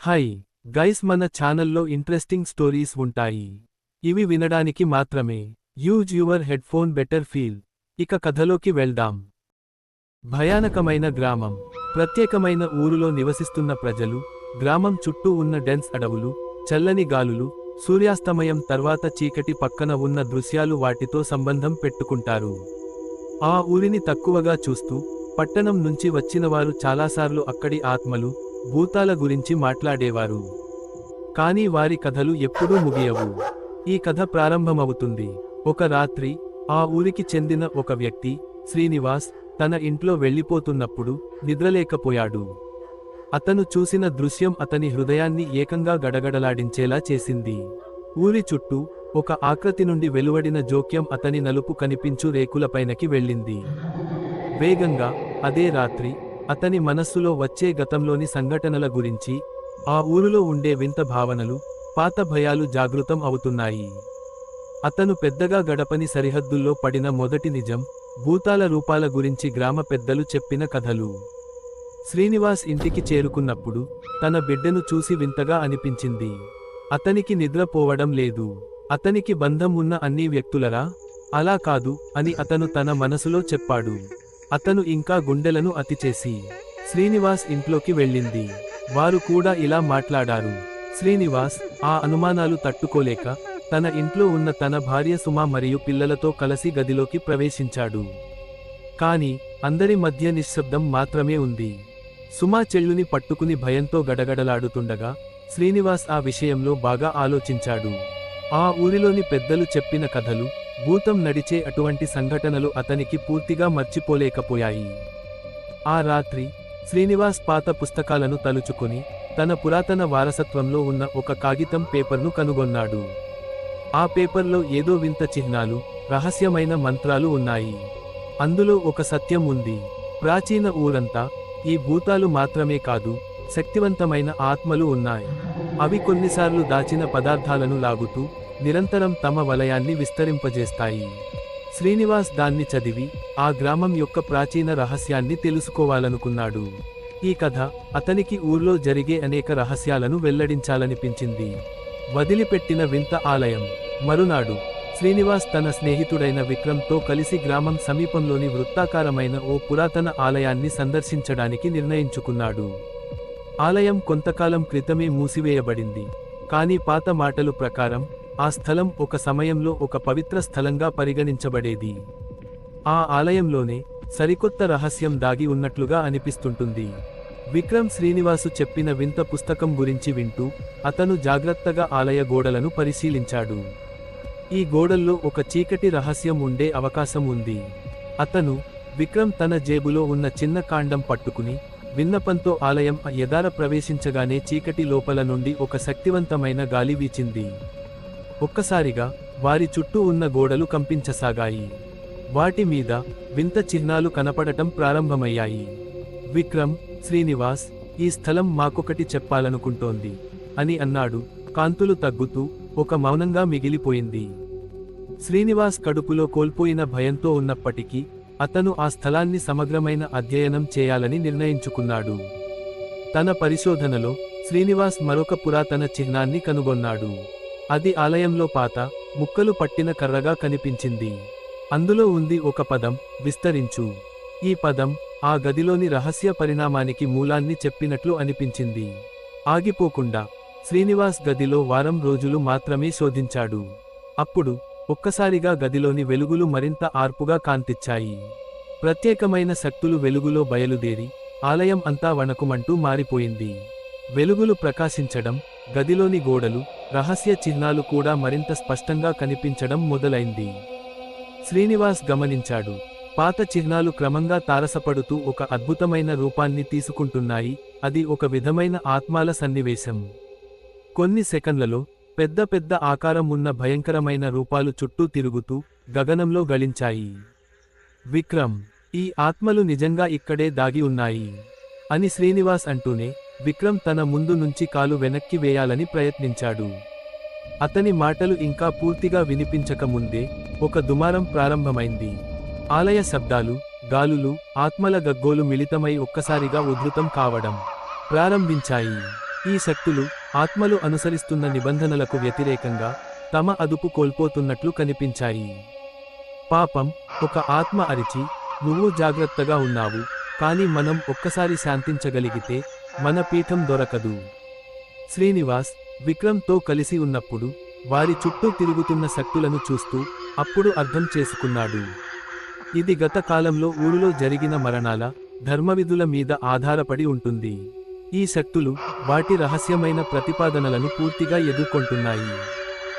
Hi guys, మన ఛానల్లో interesting stories ఉంటాయి. ఇవి వినడానికి మాత్రమే. Use your headphone better feel. ఇక కథలోకి వెళ్దాం. భయానకమైన గ్రామం. ప్రత్యేకమైన ఊరులో నివసిస్తున్న ప్రజలు, గ్రామం చుట్టూ ఉన్న డెన్స్ అడవులు, చల్లని గాలులు, సూర్యాస్తమయం తర్వాత చీకటి పక్కన ఉన్న దృశ్యాలు వాటితో సంబంధం పెట్టుకుంటారు. ఆ ఊరిని తక్కువగా చూస్తూ, పట్టణం నుంచి వచ్చినవారు చాలాసార్లు అక్కడి ఆత్మలు, భూతాల గురించి మాట్లాడేవారు. కానీ వారి కథలు ఎప్పుడూ ముగియవు. ఈ కథ ప్రారంభమవుతుంది. ఒక రాత్రి, ఆ ఊరికి చెందిన ఒక వ్యక్తి, శ్రీనివాస్, తన ఇంట్లో వెళ్ళిపోతున్నప్పుడు నిద్రలేకపోయాడు. అతను చూసిన దృశ్యం అతని హృదయాన్ని ఏకంగా గడగడలాడించేలా చేసింది. ఊరి చుట్టూ ఒక ఆకృతి నుండి వెలువడిన జోక్యం అతని నలుపు కనిపించు రేకులపైనకి వెళ్ళింది. వేగంగా, అదే రాత్రి, అతని మనస్సులో వచ్చే గతంలోని సంఘటనల గురించి, ఆ ఊరిలో ఉండే వింత భావనలు, పాత భయాలు జాగృతం అవుతున్నాయి. అతను పెద్దగా గడపని సరిహద్దుల్లో పడిన మొదటి నిజం, భూతాల రూపాల గురించి గ్రామ పెద్దలు చెప్పిన కథలు. శ్రీనివాస్ ఇంటికి చేరుకున్నప్పుడు, తన బిడ్డను చూసి వింతగా అనిపించింది. అతనికి నిద్రపోవడం లేదు. అతనికి బంధం ఉన్న అన్ని వ్యక్తులరా? అలా కాదు అని అతను తన మనసులో చెప్పాడు. అతను ఇంకా గుండెలను అతిచేసి శ్రీనివాస్ ఇంట్లోకి వెళ్ళింది. వారు కూడా ఇలా మాట్లాడారు. శ్రీనివాస్ ఆ అనుమానాలు తట్టుకోలేక, తన ఇంట్లో ఉన్న తన భార్య సుమ మరియు పిల్లలతో కలిసి గదిలోకి ప్రవేశించాడు. కాని అందరి మధ్య నిశ్శబ్దం మాత్రమే ఉంది. సుమ చెల్లుని పట్టుకుని భయంతో గడగడలాడుతుండగా, శ్రీనివాస్ ఆ విషయంలో బాగా ఆలోచించాడు. ఆ ఊరిలోని పెద్దలు చెప్పిన కథలు, భూతం నడిచే అటువంటి సంఘటనలు అతనికి పూర్తిగా మర్చిపోలేకపోయాయి. ఆ రాత్రి, శ్రీనివాస్ పాత పుస్తకాలను తలుచుకుని, తన పురాతన వారసత్వంలో ఉన్న ఒక కాగితం పేపర్ను కనుగొన్నాడు. ఆ పేపర్లో ఏదో వింత చిహ్నాలు, రహస్యమైన మంత్రాలు ఉన్నాయి. అందులో ఒక సత్యం ఉంది. ప్రాచీన ఊరంతా ఈ భూతాలు మాత్రమే కాదు, శక్తివంతమైన ఆత్మలు ఉన్నాయి. అవి కొన్నిసార్లు దాచిన పదార్థాలను లాగుతూ, నిరంతరం తమ వలయాన్ని విస్తరింపజేస్తాయి. శ్రీనివాస్ దాన్ని చదివి, ఆ గ్రామం యొక్క ప్రాచీన రహస్యాన్ని తెలుసుకోవాలనుకున్నాడు. ఈ కథ అతనికి ఊర్లో జరిగే అనేక రహస్యాలను వెల్లడించాలనిపించింది. వదిలిపెట్టిన వింత ఆలయం. మరునాడు, శ్రీనివాస్ తన స్నేహితుడైన విక్రమ్తో కలిసి గ్రామం సమీపంలోని వృత్తాకారమైన ఓ పురాతన ఆలయాన్ని సందర్శించడానికి నిర్ణయించుకున్నాడు. ఆలయం కొంతకాలం క్రితమే మూసివేయబడింది. కానీ పాత మాటలు ప్రకారం, ఆ స్థలం ఒక సమయంలో ఒక పవిత్ర స్థలంగా పరిగణించబడేది. ఆ ఆలయంలోనే సరికొత్త రహస్యం దాగి ఉన్నట్లుగా అనిపిస్తుంటుంది. విక్రమ్ శ్రీనివాసు చెప్పిన వింత పుస్తకం గురించి వింటూ, అతను జాగ్రత్తగా ఆలయ గోడలను పరిశీలించాడు. ఈ గోడల్లో ఒక చీకటి రహస్యం ఉండే అవకాశం ఉంది. విక్రమ్ తన జేబులో ఉన్న చిన్న కాండం పట్టుకుని, విన్నపంతో ఆలయం ఎదార ప్రవేశించగానే చీకటి లోపల నుండి ఒక శక్తివంతమైన గాలి వీచింది. ఒక్కసారిగా వారి చుట్టూ ఉన్న గోడలు కంపించసాగాయి. వాటి మీద వింత చిహ్నాలు కనపడటం ప్రారంభమయ్యాయి. విక్రమ్, శ్రీనివాస్, ఈ స్థలం మాకొకటి చెప్పాలనుకుంటోంది అని అన్నాడు. కాంతులు తగ్గుతూ, ఒక మౌనంగా మిగిలిపోయింది. శ్రీనివాస్ కడుపులో కోల్పోయిన భయంతో ఉన్నప్పటికీ, అతను ఆ స్థలాన్ని సమగ్రమైన అధ్యయనం చేయాలని నిర్ణయించుకున్నాడు. తన పరిశోధనలో శ్రీనివాస్ మరొక పురాతన చిహ్నాన్ని కనుగొన్నాడు. అది ఆలయంలో పాత, ముక్కలు పట్టిన కర్రగా కనిపించింది. అందులో ఉంది ఒక పదం, విస్తరించు. ఈ పదం ఆ గదిలోని రహస్య పరిణామానికి మూలాన్ని చెప్పినట్లు అనిపించింది. ఆగిపోకుండా శ్రీనివాస్ గదిలో వారం రోజులు మాత్రమే శోధించాడు. అప్పుడు ఒక్కసారిగా గదిలోని వెలుగులు మరింత ఆర్పుగా కాంతిచ్చాయి. ప్రత్యేకమైన శక్తులు వెలుగులో బయలుదేరి, ఆలయం అంతా వణకుమంటూ మారిపోయింది. వెలుగులు ప్రకాశించడం, గదిలోని గోడలు, రహస్య చిహ్నాలు కూడా మరింత స్పష్టంగా కనిపించడం మొదలైంది. శ్రీనివాస్ గమనించాడు. పాత చిహ్నాలు క్రమంగా తారసపడుతూ ఒక అద్భుతమైన రూపాన్ని తీసుకుంటున్నాయి. అది ఒక విధమైన ఆత్మాల సన్నివేశం. కొన్ని సెకన్లలో పెద్ద పెద్ద ఆకారం ఉన్న భయంకరమైన రూపాలు చుట్టూ తిరుగుతూ, గగనంలో గళించాయి. విక్రమ్, ఈ ఆత్మలు నిజంగా ఇక్కడే దాగి ఉన్నాయి అని శ్రీనివాస్ అంటూనే, విక్రమ్ తన ముందు నుంచి కాలు వెనక్కి వేయాలని ప్రయత్నించాడు. అతని మాటలు ఇంకా పూర్తిగా వినిపించకముందే ఒక దుమారం ప్రారంభమైంది. ఆలయ శబ్దాలు, గాలులు, ఆత్మల గగ్గోలు మిళితమై ఒక్కసారిగా ఉధృతం కావడం ప్రారంభించాయి. ఈ శక్తులు ఆత్మలు అనుసరిస్తున్న నిబంధనలకు వ్యతిరేకంగా తమ అదుపు కోల్పోతున్నట్లు కనిపించాయి. పాపం, ఒక ఆత్మ అరిచి, నువ్వు జాగ్రత్తగా ఉన్నావు, కానీ మనం ఒక్కసారి శాంతించగలిగితే మన పీఠం దొరకదు. శ్రీనివాస్, విక్రమ్తో కలిసి ఉన్నప్పుడు వారి చుట్టూ తిరుగుతున్న శక్తులను చూస్తూ అప్పుడు అర్థం చేసుకున్నాడు. ఇది గత కాలంలో ఊరిలో జరిగిన మరణాల, ధర్మవిధుల మీద ఆధారపడి ఉంటుంది. ఈ శక్తులు వాటి రహస్యమైన ప్రతిపాదనలను పూర్తిగా ఎదుర్కొంటున్నాయి.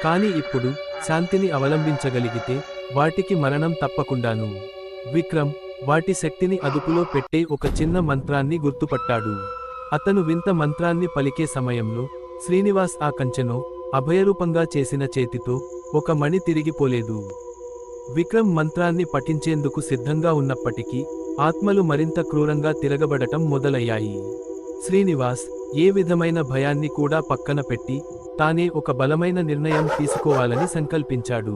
కానీ ఇప్పుడు శాంతిని అవలంబించగలిగితే వాటికి మరణం తప్పకుండాను. విక్రమ్ వాటి శక్తిని అదుపులో పెట్టే ఒక చిన్న మంత్రాన్ని గుర్తుపట్టాడు. అతను వింత మంత్రాన్ని పలికే సమయంలో శ్రీనివాస్ ఆ కంచెనో అభయరూపంగా చేసిన చేతితో ఒక మణి తిరిగిపోలేదు. విక్రమ్ మంత్రాన్ని పఠించేందుకు సిద్ధంగా ఉన్నప్పటికీ ఆత్మలు మరింత క్రూరంగా తిరగబడటం మొదలయ్యాయి. శ్రీనివాస్ ఏ విధమైన భయాన్ని కూడా పక్కన పెట్టి తానే ఒక బలమైన నిర్ణయం తీసుకోవాలని సంకల్పించాడు.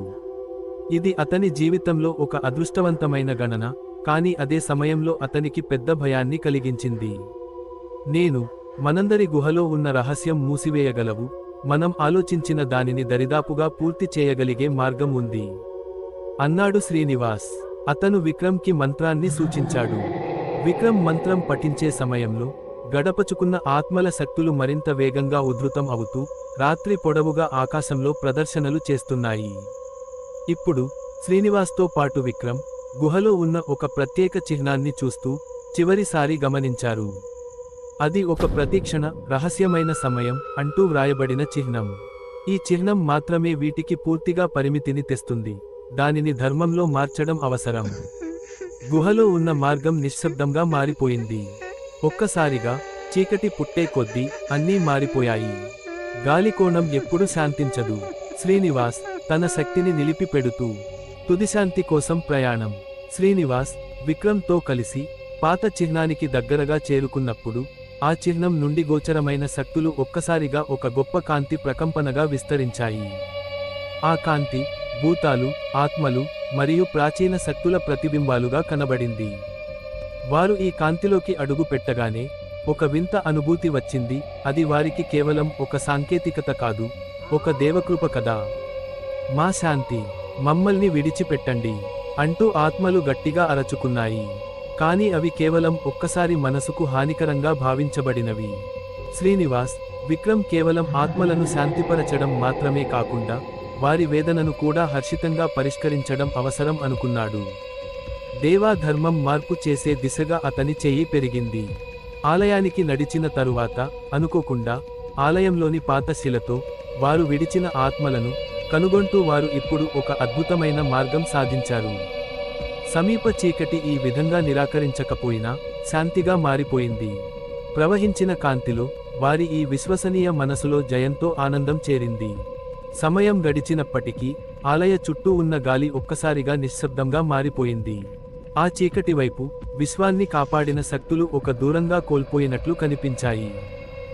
ఇది అతని జీవితంలో ఒక అదృష్టవంతమైన గణన, కానీ అదే సమయంలో అతనికి పెద్ద భయాన్ని కలిగించింది. మనందరి గుహలో ఉన్న రహస్యం మూసివేయగలవు, మనం ఆలోచించిన దానిని దరిదాపుగా పూర్తి చేయగలిగే మార్గం ఉంది అన్నాడు శ్రీనివాస్. అతను విక్రమ్కి మంత్రాన్ని సూచించాడు. విక్రమ్ మంత్రం పఠించే సమయంలో గడపచుకున్న ఆత్మల శక్తులు మరింత వేగంగా ఉధృతం అవుతూ రాత్రి పొడవుగా ఆకాశంలో ప్రదర్శనలు చేస్తున్నాయి. ఇప్పుడు శ్రీనివాస్తో పాటు విక్రమ్ గుహలో ఉన్న ఒక ప్రత్యేక చిహ్నాన్ని చూస్తూ చివరిసారి గమనించారు. అది ఒక ప్రతీక్షణ, రహస్యమైన సమయం అంటూ వ్రాయబడిన చిహ్నం. ఈ చిహ్నం మాత్రమే వీటికి పూర్తిగా పరిమితిని తెస్తుంది. దానిని ధర్మంలో మార్చడం అవసరం. గుహలో ఉన్న మార్గం నిశ్శబ్దంగా మారిపోయింది. ఒక్కసారిగా చీకటి పుట్టే కొద్దీ అన్నీ మారిపోయాయి. గాలికోణం ఎప్పుడు శాంతించదు. శ్రీనివాస్ తన శక్తిని నిలిపి పెడుతూ తుదిశాంతి కోసం ప్రయాణం. శ్రీనివాస్ విక్రమ్తో కలిసి పాత చిహ్నానికి దగ్గరగా చేరుకున్నప్పుడు ఆ చిహ్నం నుండి గోచరమైన శక్తులు ఒక్కసారిగా ఒక గొప్ప కాంతి ప్రకంపనగా విస్తరించాయి. ఆ కాంతి భూతాలు, ఆత్మలు మరియు ప్రాచీన శక్తుల ప్రతిబింబాలుగా కనబడింది. వారు ఈ కాంతిలోకి అడుగు పెట్టగానే ఒక వింత అనుభూతి వచ్చింది. అది వారికి కేవలం ఒక సాంకేతికత కాదు, ఒక దేవకృప కదా. మా శాంతి, మమ్మల్ని విడిచిపెట్టండి అంటూ ఆత్మలు గట్టిగా అరచుకున్నాయి. కానీ అవి కేవలం ఒక్కసారి మనసుకు హానికరంగా భావించబడినవి. శ్రీనివాస్ విక్రమ్ కేవలం ఆత్మలను శాంతిపరచడం మాత్రమే కాకుండా వారి వేదనను కూడా హర్షితంగా పరిష్కరించడం అవసరం అనుకున్నాడు. దేవాధర్మం మార్పు చేసే దిశగా అతని చెయ్యి పెరిగింది. ఆలయానికి నడిచిన తరువాత అనుకోకుండా ఆలయంలోని పాత శిలతో వారు విడిచిన ఆత్మలను కనుగొంటూ వారు ఇప్పుడు ఒక అద్భుతమైన మార్గం సాధించారు. సమీప చీకటి ఈ విధంగా నిరాకరించకపోయినా శాంతిగా మారిపోయింది. ప్రవహించిన కాంతిలో వారి ఈ విశ్వసనీయ మనసులో జయంతో ఆనందం చేరింది. సమయం గడిచినప్పటికీ ఆలయ చుట్టూ ఉన్న గాలి ఒక్కసారిగా నిశ్శబ్దంగా మారిపోయింది. ఆ చీకటి వైపు విశ్వాన్ని కాపాడిన శక్తులు ఒక దూరంగా కోల్పోయినట్లు కనిపించాయి.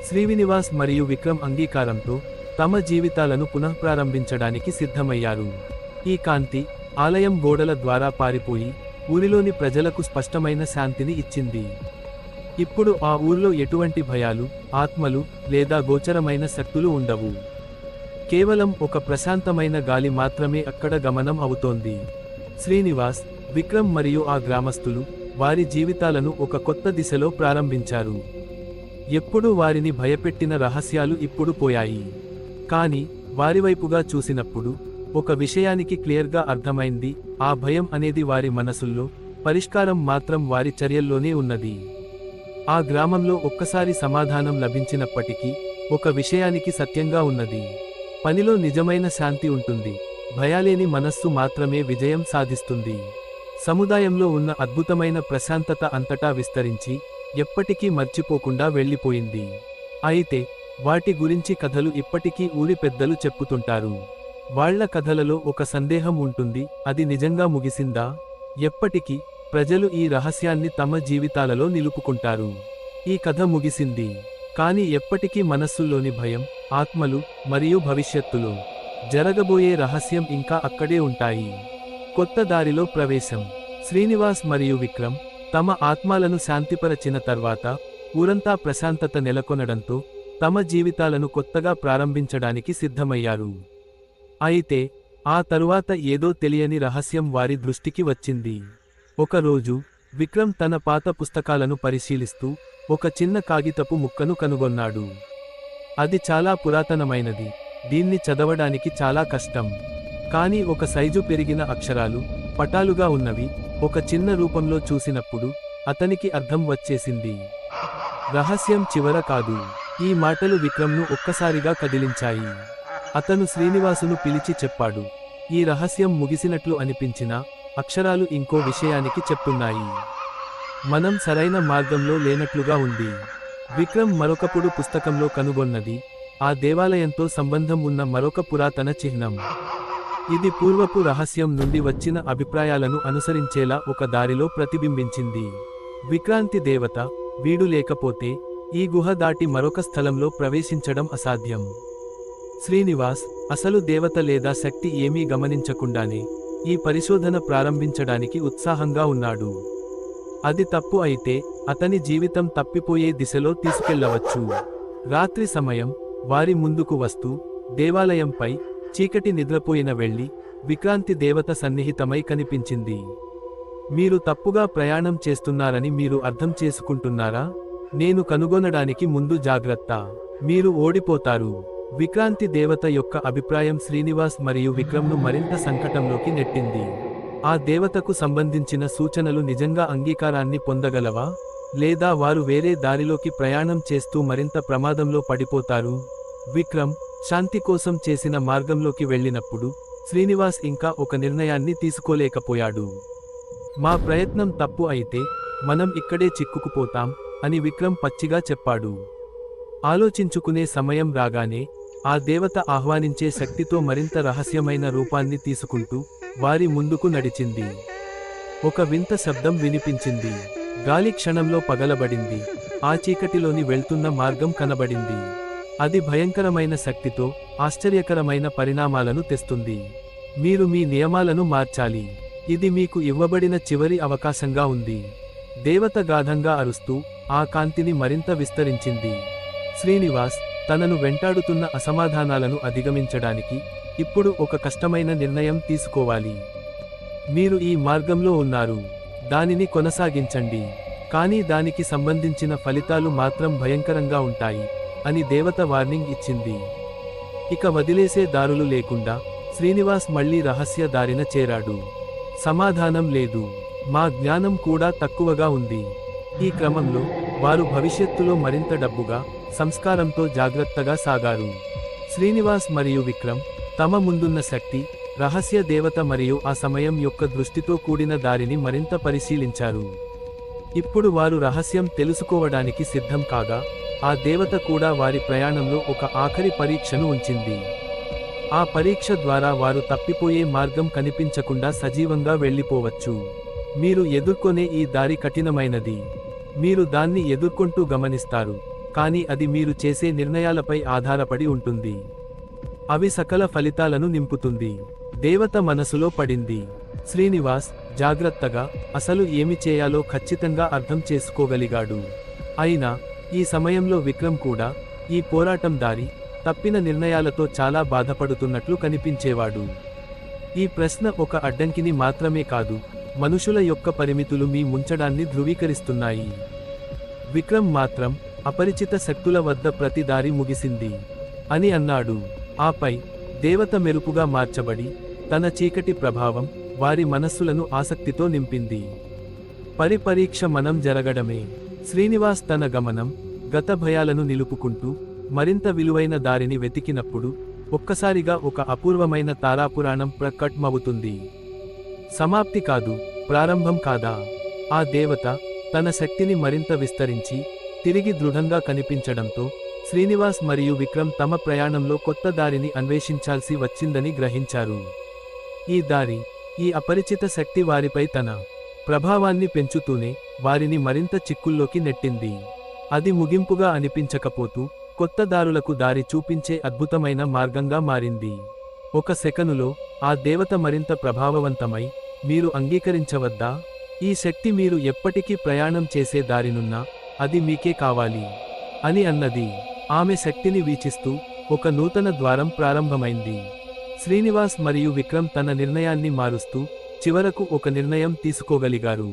శ్రీనివాస్ మరియు విక్రమ్ అంగీకారంతో తమ జీవితాలను పునఃప్రారంభించడానికి సిద్ధమయ్యారు. ఈ కాంతి ఆలయం గోడల ద్వారా పారిపోయి ఊరిలోని ప్రజలకు స్పష్టమైన శాంతిని ఇచ్చింది. ఇప్పుడు ఆ ఊర్లో ఎటువంటి భయాలు, ఆత్మలు లేదా గోచరమైన శక్తులు ఉండవు. కేవలం ఒక ప్రశాంతమైన గాలి మాత్రమే అక్కడ గమనం అవుతోంది. శ్రీనివాస్, విక్రమ్ మరియు ఆ గ్రామస్తులు వారి జీవితాలను ఒక కొత్త దిశలో ప్రారంభించారు. ఎప్పుడూ వారిని భయపెట్టిన రహస్యాలు ఇప్పుడు పోయాయి. కానీ వారివైపుగా చూసినప్పుడు ఒక విషయానికి క్లియర్గా అర్థమైంది. ఆ భయం అనేది వారి మనసుల్లో, పరిష్కారం మాత్రం వారి చర్యల్లోనే ఉన్నది. ఆ గ్రామంలో ఒక్కసారి సమాధానం లభించినప్పటికీ ఒక విషయానికి సత్యంగా ఉన్నది. పనిలో నిజమైన శాంతి ఉంటుంది, భయాలేని మనస్సు మాత్రమే విజయం సాధిస్తుంది. సముదాయంలో ఉన్న అద్భుతమైన ప్రశాంతత అంతటా విస్తరించి ఎప్పటికీ మర్చిపోకుండా వెళ్ళిపోయింది. అయితే వాటి గురించి కథలు ఇప్పటికీ ఊరి పెద్దలు చెప్పుతుంటారు. వాళ్ల కథలలో ఒక సందేహం ఉంటుంది, అది నిజంగా ముగిసిందా? ఎప్పటికీ ప్రజలు ఈ రహస్యాన్ని తమ జీవితాలలో నిలుపుకుంటారు. ఈ కథ ముగిసింది, కానీ ఎప్పటికీ మనస్సుల్లోని భయం, ఆత్మలు మరియు భవిష్యత్తులో జరగబోయే రహస్యం ఇంకా అక్కడే ఉంటాయి. కొత్త దారిలో ప్రవేశం. శ్రీనివాస్ మరియు విక్రమ్ తమ ఆత్మలను శాంతిపరచిన తర్వాత ఊరంతా ప్రశాంతత నెలకొనడంతో తమ జీవితాలను కొత్తగా ప్రారంభించడానికి సిద్ధమయ్యారు. అయితే ఆ తరువాత ఏదో తెలియని రహస్యం వారి దృష్టికి వచ్చింది. ఒకరోజు విక్రమ్ తన పాత పుస్తకాలను పరిశీలిస్తూ ఒక చిన్న కాగితపు ముక్కను కనుగొన్నాడు. అది చాలా పురాతనమైనది, దీన్ని చదవడానికి చాలా కష్టం. కానీ ఒక సైజు పెరిగిన అక్షరాలు, పటాలుగా ఉన్నవి, ఒక చిన్న రూపంలో చూసినప్పుడు అతనికి అర్థం వచ్చేసింది. రహస్యం చివర కాదు. ఈ మాటలు విక్రమ్ను ఒక్కసారిగా కదిలించాయి. అతను శ్రీనివాసును పిలిచి చెప్పాడు, ఈ రహస్యం ముగిసినట్లు అనిపించినా అక్షరాలు ఇంకో విషయానికి చెప్తున్నాయి. మనం సరైన మార్గంలో లేనట్లుగా ఉంది. విక్రమ్ మరొకప్పుడు పుస్తకంలో కనుగొన్నది ఆ దేవాలయంతో సంబంధం ఉన్న మరొక పురాతన చిహ్నం. ఇది పూర్వపు రహస్యం నుండి వచ్చిన అభిప్రాయాలను అనుసరించేలా ఒక దారిలో ప్రతిబింబించింది. విక్రాంతి దేవత, వీడు లేకపోతే ఈ గుహ దాటి మరొక స్థలంలో ప్రవేశించడం అసాధ్యం. శ్రీనివాస్, అసలు దేవత లేదా శక్తి ఏమీ గమనించకుండానే ఈ పరిశోధన ప్రారంభించడానికి ఉత్సాహంగా ఉన్నాడు. అది తప్పు అయితే అతని జీవితం తప్పిపోయే దిశలో తీసుకెళ్లవచ్చు. రాత్రి సమయం వారి ముందుకు వస్తూ దేవాలయంపై చీకటి నిద్రపోయిన వెళ్లి విక్రాంతి దేవత సన్నిహితమై కనిపించింది. మీరు తప్పుగా ప్రయాణం చేస్తున్నారని మీరు అర్థం చేసుకుంటున్నారా? నేను కనుగొనడానికి ముందు జాగ్రత్త. మీరు ఓడిపోతారు. విక్రాంతి దేవత యొక్క అభిప్రాయం శ్రీనివాస్ మరియు విక్రమ్ను మరింత సంకటంలోకి నెట్టింది. ఆ దేవతకు సంబంధించిన సూచనలు నిజంగా అంగీకారాన్ని పొందగలవా, లేదా వారు వేరే దారిలోకి ప్రయాణం చేస్తూ మరింత ప్రమాదంలో పడిపోతారు? విక్రమ్ శాంతి కోసం చేసిన మార్గంలోకి వెళ్ళినప్పుడు శ్రీనివాస్ ఇంకా ఒక నిర్ణయాన్ని తీసుకోలేకపోయాడు. మా ప్రయత్నం తప్పు అయితే మనం ఇక్కడే చిక్కుకుపోతాం అని విక్రమ్ పచ్చిగా చెప్పాడు. ఆలోచించుకునే సమయం రాగానే ఆ దేవత ఆహ్వానించే శక్తితో మరింత రహస్యమైన రూపాన్ని తీసుకుంటూ వారి ముందుకు నడిచింది. ఒక వింత శబ్దం వినిపించింది. గాలి క్షణంలో పగలబడింది. ఆ చీకటిలోని వెళ్తున్న మార్గం కనబడింది. అది భయంకరమైన శక్తితో ఆశ్చర్యకరమైన పరిణామాలను తెస్తుంది. మీరు మీ నియమాలను మార్చాలి. ఇది మీకు ఇవ్వబడిన చివరి అవకాశంగా ఉంది. దేవత గాఢంగా అరుస్తూ ఆ కాంతిని మరింత విస్తరించింది. శ్రీనివాస్ తనను వెంటాడుతున్న అసమాధానాలను అధిగమించడానికి ఇప్పుడు ఒక కష్టమైన నిర్ణయం తీసుకోవాలి. మీరు ఈ మార్గంలో ఉన్నారు, దానిని కొనసాగించండి. కానీ దానికి సంబంధించిన ఫలితాలు మాత్రం భయంకరంగా ఉంటాయి అని దేవత వార్నింగ్ ఇచ్చింది. ఇక వదిలేసే దారులు లేకుండా శ్రీనివాస్ మళ్లీ రహస్య దారిన చేరాడు. సమాధానం లేదు. మా జ్ఞానం కూడా తక్కువగా ఉంది. ఈ క్రమంలో వారు భవిష్యత్తులో మరింత డబ్బుగా, సంస్కారంతో జాగ్రత్తగా సాగారు. శ్రీనివాస్ మరియు విక్రమ్ తమ ముందున్న శక్తి, రహస్య దేవత మరియు ఆ సమయం యొక్క దృష్టితో కూడిన దారిని మరింత పరిశీలించారు. ఇప్పుడు వారు రహస్యం తెలుసుకోవడానికి సిద్ధం కాగా, ఆ దేవత కూడా వారి ప్రయాణంలో ఒక ఆఖరి పరీక్షను ఉంచింది. ఆ పరీక్ష ద్వారా వారు తప్పిపోయే మార్గం కనిపించకుండా సజీవంగా వెళ్ళిపోవచ్చు. మీరు ఎదుర్కొనే ఈ దారి కఠినమైనది. మీరు దాన్ని ఎదుర్కొంటూ గమనిస్తారు, కానీ అది మీరు చేసే నిర్ణయాలపై ఆధారపడి ఉంటుంది. అవి సకల ఫలితాలను నింపుతుంది. దేవత మనసులో పడింది. శ్రీనివాస్ జాగ్రత్తగా అసలు ఏమి చేయాలో ఖచ్చితంగా అర్థం చేసుకోగలిగాడు. అయినా ఈ సమయంలో విక్రమ్ కూడా ఈ పోరాటం దారి తప్పిన నిర్ణయాలతో చాలా బాధపడుతున్నట్లు కనిపించేవాడు. ఈ ప్రశ్న ఒక అడ్డంకిని మాత్రమే కాదు, మనుషుల యొక్క పరిమితులు మీ ముంచడాన్ని ధృవీకరిస్తున్నాయి. విక్రమ్ మాత్రం అపరిచిత శక్తుల వద్ద ప్రతి దారి ముగిసింది అని అన్నాడు. ఆపై దేవత మెరుపుగా మార్చబడి తన చీకటి ప్రభావం వారి మనస్సులను ఆసక్తితో నింపింది. పరీక్ష మనం జరగడమే. శ్రీనివాస్ తన గమనం, గత భయాలను నిలుపుకుంటూ మరింత విలువైన దారిని వెతికినప్పుడు ఒక్కసారిగా ఒక అపూర్వమైన తారాపురాణం ప్రకటమవుతుంది. సమాప్తి కాదు, ప్రారంభం కాదా? ఆ దేవత తన శక్తిని మరింత విస్తరించి తిరిగి దృఢంగా కనిపించడంతో శ్రీనివాస్ మరియు విక్రమ్ తమ ప్రయాణంలో కొత్త దారిని అన్వేషించాల్సి వచ్చిందని గ్రహించారు. ఈ దారి, ఈ అపరిచిత శక్తి వారిపై తన ప్రభావాన్ని పెంచుతూనే వారిని మరింత చిక్కుల్లోకి నెట్టింది. అది ముగింపుగా అనిపించకపోతూ కొత్త దారులకు దారి చూపించే అద్భుతమైన మార్గంగా మారింది. ఒక సెకనులో ఆ దేవత మరింత ప్రభావవంతమై, మీరు అంగీకరించవద్దా? ఈ శక్తి మీరు ఎప్పటికీ ప్రయాణం చేసే దారినున్నా అది మీకే కావాలి అని అన్నది. ఆమె శక్తిని వీచిస్తూ ఒక నూతన ద్వారం ప్రారంభమైంది. శ్రీనివాస్ మరియు విక్రమ్ తన నిర్ణయాన్ని మారుస్తూ చివరకు ఒక నిర్ణయం తీసుకోగలిగారు.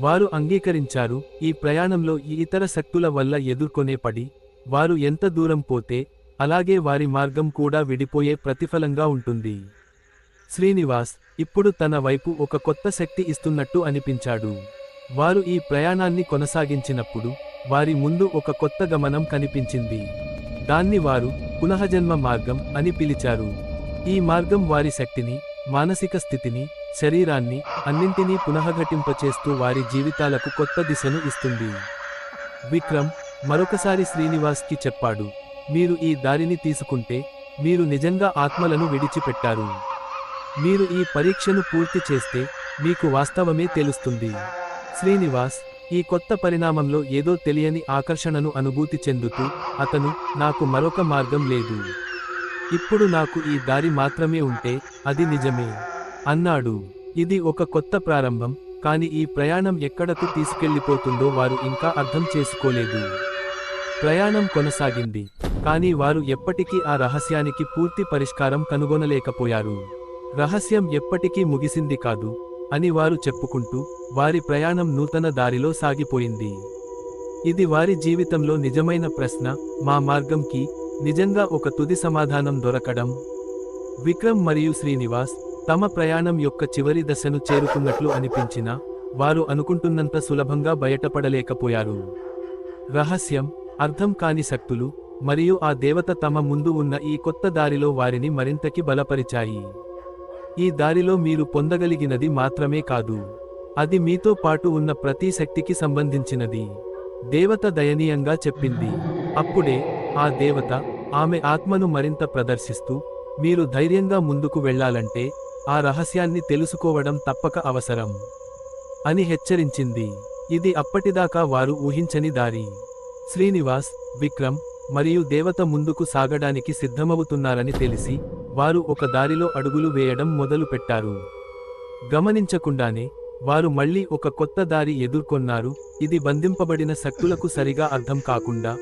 వారు అంగీకరించారు, ఈ ప్రయాణంలో ఈ ఇతర శక్తుల వల్ల ఎదుర్కొనే పడి వారు ఎంత దూరం పోతే అలాగే వారి మార్గం కూడా విడిపోయే ప్రతిఫలంగా ఉంటుంది. శ్రీనివాస్ ఇప్పుడు తన వైపు ఒక కొత్త శక్తి ఇస్తున్నట్టు అనిపించాడు. వారు ఈ ప్రయాణాన్ని కొనసాగించినప్పుడు వారి ముందు ఒక కొత్త గమనం కనిపించింది. దాన్ని వారు పునఃజన్మ మార్గం అని పిలిచారు. ఈ మార్గం వారి శక్తిని, మానసిక స్థితిని, శరీరాన్ని అన్నింటినీ పునఃఘటింపచేస్తూ వారి జీవితాలకు కొత్త దిశను ఇస్తుంది. విక్రమ్ మరొకసారి శ్రీనివాస్కి చెప్పాడు, మీరు ఈ దారిని తీసుకుంటే మీరు నిజంగా ఆత్మలను విడిచిపెట్టారు. మీరు ఈ పరీక్షను పూర్తి చేస్తే మీకు వాస్తవమే తెలుస్తుంది. శ్రీనివాస్ ఈ కొత్త పరిణామంలో ఏదో తెలియని ఆకర్షణను అనుభూతి చెందుతూ, అతను, నాకు మరొక మార్గం లేదు. ఇప్పుడు నాకు ఈ దారి మాత్రమే ఉంటే అది నిజమే అన్నాడు. ఇది ఒక కొత్త ప్రారంభం, కాని ఈ ప్రయాణం ఎక్కడకు తీసుకెళ్లిపోతుందో వారు ఇంకా అర్థం చేసుకోలేదు. ప్రయాణం కొనసాగింది, కానీ వారు ఎప్పటికీ ఆ రహస్యానికి పూర్తి పరిష్కారం కనుగొనలేకపోయారు. రహస్యం ఎప్పటికీ ముగిసింది కాదు అని వారు చెప్పుకుంటూ వారి ప్రయాణం నూతన దారిలో సాగిపోయింది. ఇది వారి జీవితంలో నిజమైన ప్రశ్న, మా మార్గంకి నిజంగా ఒక తుది సమాధానం దొరకడం. విక్రమ్ మరియు శ్రీనివాస్ తమ ప్రయాణం యొక్క చివరి దశను చేరుకున్నట్లు అనిపించినా వారు అనుకుంటున్నంత సులభంగా బయటపడలేకపోయారు. రహస్యం, అర్థం కాని శక్తులు మరియు ఆ దేవత తమ ముందు ఉన్న ఈ కొత్త దారిలో వారిని మరింతకి బలపరిచాయి. ఈ దారిలో మీరు పొందగలిగినది మాత్రమే కాదు, అది మీతో పాటు ఉన్న ప్రతి శక్తికి సంబంధించినది, దేవత దయనీయంగా చెప్పింది. అప్పుడే ఆ దేవత ఆమె ఆత్మను మరింత ప్రదర్శిస్తూ, మీరు ధైర్యంగా ముందుకు వెళ్ళాలంటే ఆ రహస్యాన్ని తెలుసుకోవడం తప్పక అవసరం అని హెచ్చరించింది. ఇది అప్పటిదాకా వారు ఊహించని దారి. శ్రీనివాస్, విక్రమ్ మరియు దేవత ముందుకు సాగడానికి సిద్ధమవుతున్నారని తెలిసి వారు ఒక దారిలో అడుగులు వేయడం మొదలుపెట్టారు. గమనించకుండానే వారు మళ్ళీ ఒక కొత్త దారి ఎదుర్కొన్నారు. ఇది బంధింపబడిన శక్తులకు సరిగా అర్థం కాకుండా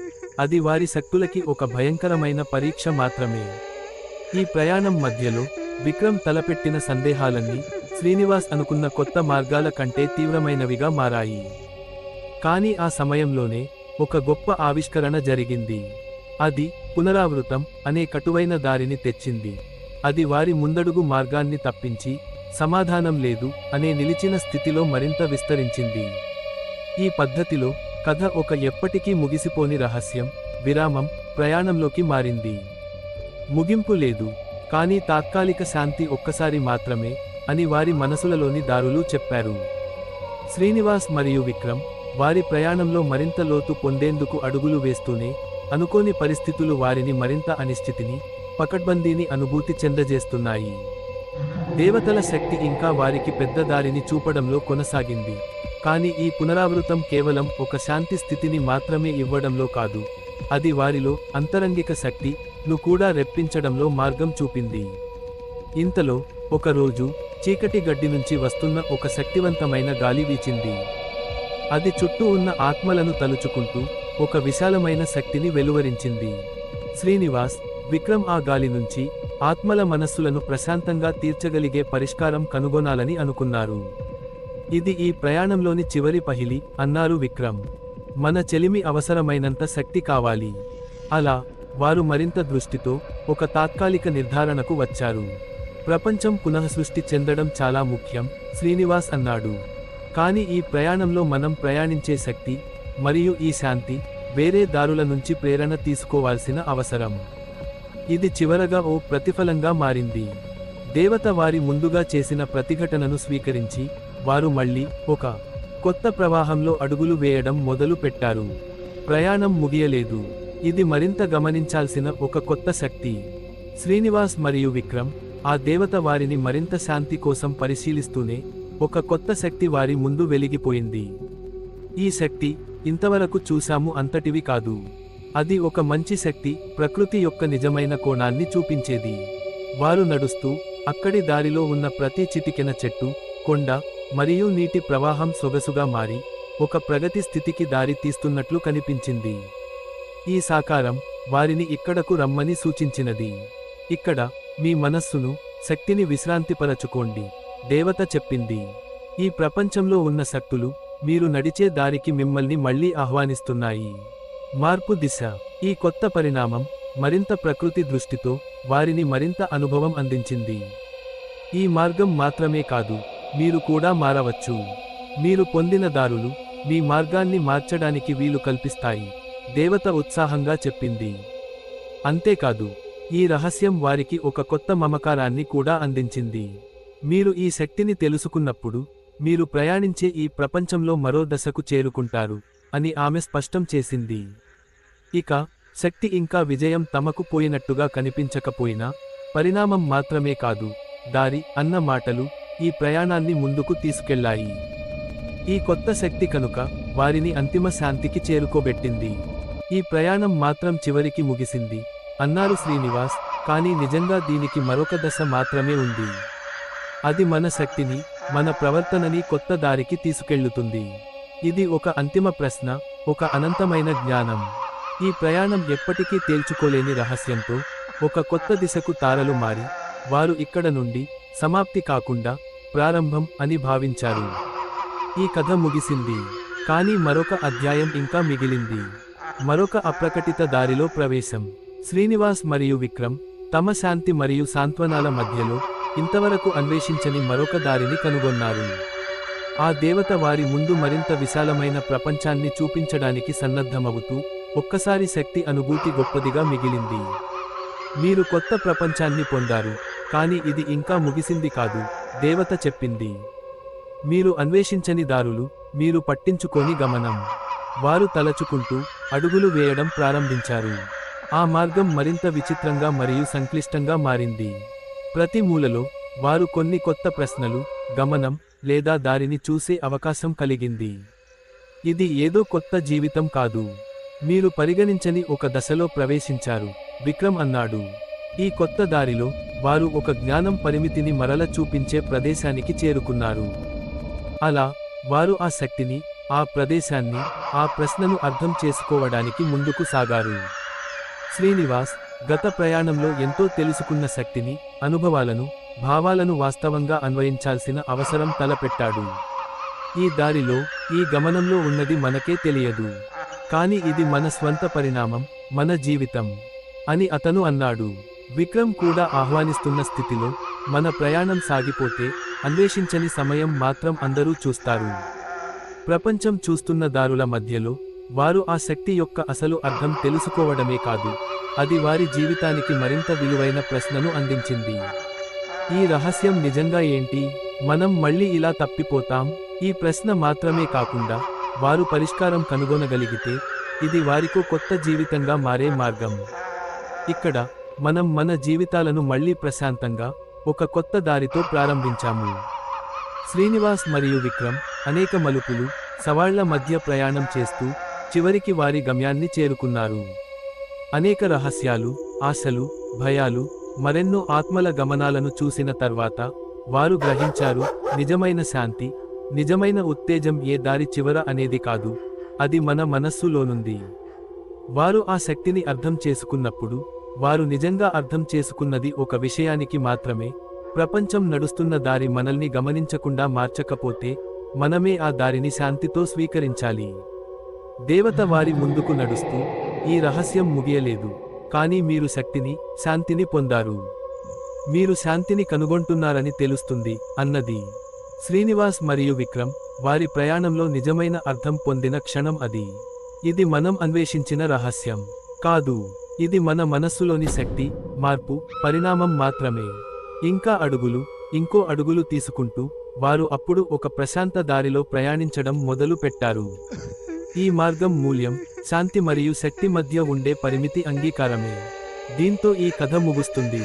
అది వారి శక్తులకి ఒక భయంకరమైన పరీక్ష మాత్రమే. ఈ ప్రయాణం మధ్యలో విక్రమ్ తలపెట్టిన సందేహాలన్నీ శ్రీనివాస్ అనుకున్న కొత్త మార్గాల కంటే తీవ్రమైనవిగా మారాయి. కానీ ఆ సమయంలోనే ఒక గొప్ప ఆవిష్కరణ జరిగింది. అది పునరావృతం అనే కటువైన దారిని తెచ్చింది. అది వారి ముందడుగు మార్గాన్ని తప్పించి సమాధానం లేదు అనే నిలిచిన స్థితిలో మరింత విస్తరించింది. ఈ పద్ధతిలో కథ ఒక ఎప్పటికీ ముగిసిపోని రహస్యం, విరామం, ప్రయాణంలోకి మారింది. ముగింపు లేదు, కానీ తాత్కాలిక శాంతి ఒక్కసారి మాత్రమే అని వారి మనసులలోని దారులు చెప్పారు. శ్రీనివాస్ మరియు విక్రమ్ వారి ప్రయాణంలో మరింత లోతు పొందేందుకు అడుగులు వేస్తూనే అనుకోని పరిస్థితులు వారిని మరింత అనిశ్చితిని, పకడ్బందీని అనుభూతి చెందజేస్తున్నాయి. దేవతల శక్తి ఇంకా వారికి పెద్ద దారిని చూపడంలో కొనసాగింది. కానీ ఈ పునరావృతం కేవలం ఒక శాంతి స్థితిని మాత్రమే ఇవ్వడంలో కాదు, అది వారిలో అంతరంగిక శక్తిను కూడా రెప్పించడంలో మార్గం చూపింది. ఇంతలో ఒకరోజు చీకటి గడ్డి నుంచి వస్తున్న ఒక శక్తివంతమైన గాలి వీచింది. అది చుట్టూ ఉన్న ఆత్మలను తలుచుకుంటూ ఒక విశాలమైన శక్తిని వెలువరించింది. శ్రీనివాస్, విక్రమ్ ఆ గాలి నుంచి ఆత్మల మనస్సులను ప్రశాంతంగా తీర్చగలిగే పరిష్కారం కనుగొనాలని అనుకున్నారు. ఇది ఈ ప్రయాణంలోని చివరి పహిలి అన్నారు విక్రమ్. మన చెలిమి అవసరమైనంత శక్తి కావాలి. అలా వారు మరింత దృష్టితో ఒక తాత్కాలిక నిర్ధారణకు వచ్చారు. ప్రపంచం పునఃసృష్టి చెందడం చాలా ముఖ్యం, శ్రీనివాస్ అన్నాడు. కానీ ఈ ప్రయాణంలో మనం ప్రయాణించే శక్తి మరియు ఈ శాంతి వేరే దారుల నుంచి ప్రేరణ తీసుకోవాల్సిన అవసరం. ఇది చివరగా ఓ ప్రతిఫలంగా మారింది. దేవత వారి ముందుగా చేసిన ప్రతిఘటనను స్వీకరించి వారు మళ్ళీ ఒక కొత్త ప్రవాహంలో అడుగులు వేయడం మొదలు పెట్టారు. ప్రయాణం ముగియలేదు, ఇది మరింత గమనించాల్సిన ఒక కొత్త శక్తి. శ్రీనివాస్ మరియు విక్రమ్ ఆ దేవత వారిని మరింత శాంతి కోసం పరిశీలిస్తూనే ఒక కొత్త శక్తి వారి ముందు వెలిగిపోయింది. ఈ శక్తి ఇంతవరకు చూశాము అంతటివి కాదు. అది ఒక మంచి శక్తి, ప్రకృతి యొక్క నిజమైన కోణాన్ని చూపించేది. వారు నడుస్తూ అక్కడి దారిలో ఉన్న ప్రతి చిటికెన చెట్టు, కొండ మరియు నీటి ప్రవాహం సొగసుగా మారి ఒక ప్రగతి స్థితికి దారి తీస్తున్నట్లు కనిపించింది. ఈ సాకారం వారిని ఇక్కడకు రమ్మని సూచించినది. ఇక్కడ మీ మనస్సును, శక్తిని విశ్రాంతిపరచుకోండి, దేవత చెప్పింది. ఈ ప్రపంచంలో ఉన్న శక్తులు మీరు నడిచే దారికి మిమ్మల్ని మళ్ళీ ఆహ్వానిస్తున్నాయి. మార్పు దిశ. ఈ కొత్త పరిణామం మరింత ప్రకృతి దృష్టితో వారిని మరింత అనుభవం అందించింది. ఈ మార్గం మాత్రమే కాదు, మీరు కూడా మారవచ్చు. మీరు పొందిన దారులు మీ మార్గాన్ని మార్చడానికి వీలు కల్పిస్తాయి, దేవత ఉత్సాహంగా చెప్పింది. అంతేకాదు, ఈ రహస్యం వారికి ఒక కొత్త మమకారాన్ని కూడా అందించింది. మీరు ఈ శక్తిని తెలుసుకున్నప్పుడు మీరు ప్రయాణించే ఈ ప్రపంచంలో మరో దశకు చేరుకుంటారు అని ఆమె స్పష్టం చేసింది. ఇక శక్తి ఇంకా విజయం తమకు పోయినట్టుగా కనిపించకపోయినా, పరిణామం మాత్రమే కాదు, దారి అన్న మాటలు ఈ ప్రయాణాన్ని ముందుకు తీసుకెళ్లాయి. ఈ కొత్త శక్తి కనుక వారిని అంతిమ శాంతికి చేరుకోబెట్టింది. ఈ ప్రయాణం మాత్రం చివరికి ముగిసింది అన్నారు శ్రీనివాస్. కానీ నిజంగా దీనికి మరొక దశ మాత్రమే ఉంది. అది మన శక్తిని, మన ప్రవర్తనని కొత్త దారికి తీసుకెళ్లుతుంది. ఇది ఒక అంతిమ ప్రశ్న, ఒక అనంతమైన జ్ఞానం. ఈ ప్రయాణం ఎప్పటికీ తేల్చుకోలేని రహస్యంతో ఒక కొత్త దిశకు తారలు మారి, వారు ఇక్కడ నుండి సమాప్తి కాకుండా ప్రారంభం అని భావించారు. ఈ కథ ముగిసింది, కానీ మరొక అధ్యాయం ఇంకా మిగిలింది. మరొక అప్రకటిత దారిలో ప్రవేశం. శ్రీనివాస్ మరియు విక్రమ్ తమ శాంతి మరియు సాంత్వనాల మధ్యలో ఇంతవరకు అన్వేషించని మరొక దారిని కనుగొన్నారు. ఆ దేవత వారి ముందు మరింత విశాలమైన ప్రపంచాన్ని చూపించడానికి సన్నద్ధమవుతూ, ఒక్కసారి శక్తి అనుభూతి గొప్పదిగా మిగిలింది. మీరు కొత్త ప్రపంచాన్ని పొందారు, కానీ ఇది ఇంకా ముగిసింది కాదు, దేవత చెప్పింది. మీరు అన్వేషించని దారులు, మీరు పట్టించుకోని గమనం. వారు తలచుకుంటూ అడుగులు వేయడం ప్రారంభించారు. ఆ మార్గం మరింత విచిత్రంగా మరియు సంక్లిష్టంగా మారింది. ప్రతి మూలలో వారు కొన్ని కొత్త ప్రశ్నలు, గమనం లేదా దారిని చూసే అవకాశం కలిగింది. ఇది ఏదో కొత్త జీవితం కాదు, మీరు పరిగణించని ఒక దశలో ప్రవేశించారు, విక్రమ్ అన్నాడు. ఈ కొత్త దారిలో వారు ఒక జ్ఞానం పరిమితిని మరల చూపించే ప్రదేశానికి చేరుకున్నారు. అలా వారు ఆ శక్తిని, ఆ ప్రదేశాన్ని, ఆ ప్రశ్నను అర్థం చేసుకోవడానికి ముందుకు సాగారు. శ్రీనివాస్ గత ప్రయాణంలో ఎంతో తెలుసుకున్న శక్తిని, అనుభవాలను, భావాలను వాస్తవంగా అన్వయించాల్సిన అవసరం తలపెట్టాడు. ఈ దారిలో, ఈ గమనంలో ఉన్నది మనకే తెలియదు, కానీ ఇది మన స్వంత పరిణామం, మన జీవితం అని అతను అన్నాడు. విక్రమ్ కూడా ఆహ్వానిస్తున్న స్థితిలో, మన ప్రయాణం సాగిపోతే అన్వేషించని సమయం మాత్రం అందరూ చూస్తారు. ప్రపంచం చూస్తున్న దారుల మధ్యలో వారు ఆ శక్తి యొక్క అసలు అర్థం తెలుసుకోవడమే కాదు, అది వారి జీవితానికి మరింత విలువైన ప్రశ్నను అందించింది. ఈ రహస్యం నిజంగా ఏంటి? మనం మళ్ళీ ఇలా తప్పిపోతాం? ఈ ప్రశ్న మాత్రమే కాకుండా వారు పరిష్కారం కనుగొనగలిగితే, ఇది వారికో కొత్త జీవితంగా మారే మార్గం. ఇక్కడ మనం మన జీవితాలను మళ్ళీ ప్రశాంతంగా, ఒక కొత్త దారితో ప్రారంభించాము. శ్రీనివాస్ మరియు విక్రమ్ అనేక మలుపులు, సవాళ్ల మధ్య ప్రయాణం చేస్తూ చివరికి వారి గమ్యాన్ని చేరుకున్నారు. అనేక రహస్యాలు, ఆశలు, భయాలు, మరెన్నో ఆత్మల గమనాలను చూసిన తర్వాత వారు గ్రహించారు, నిజమైన శాంతి, నిజమైన ఉత్తేజం ఏ దారి చివర అనేది కాదు, అది మన మనస్సులోనుంది. వారు ఆ శక్తిని అర్థం చేసుకున్నప్పుడు వారు నిజంగా అర్థం చేసుకున్నది ఒక విషయానికి మాత్రమే, ప్రపంచం నడుస్తున్న దారి మనల్ని గమనించకుండా మార్చకపోతే మనమే ఆ దారిని శాంతితో స్వీకరించాలి. దేవత వారి ముందుకు నడుస్తూ, ఈ రహస్యం ముగియలేదు, కానీ మీరు శక్తిని, శాంతిని పొందారు. మీరు శాంతిని కనుగొంటున్నారని తెలుస్తుంది అన్నది. శ్రీనివాస్ మరియు విక్రమ్ వారి ప్రయాణంలో నిజమైన అర్థం పొందిన క్షణం అది. ఇది మనం అన్వేషించిన రహస్యం కాదు, ఇది మన మనస్సులోని శక్తి, మార్పు, పరిణామం మాత్రమే. ఇంకా అడుగులు, ఇంకో అడుగులు తీసుకుంటూ వారు అప్పుడు ఒక ప్రశాంత దారిలో ప్రయాణించడం మొదలు పెట్టారు. ఈ మార్గం మూల్యం, శాంతి మరియు శక్తి మధ్య ఉండే పరిమితి అంగీకారమే. దీంతో ఈ కథ ముగుస్తుంది.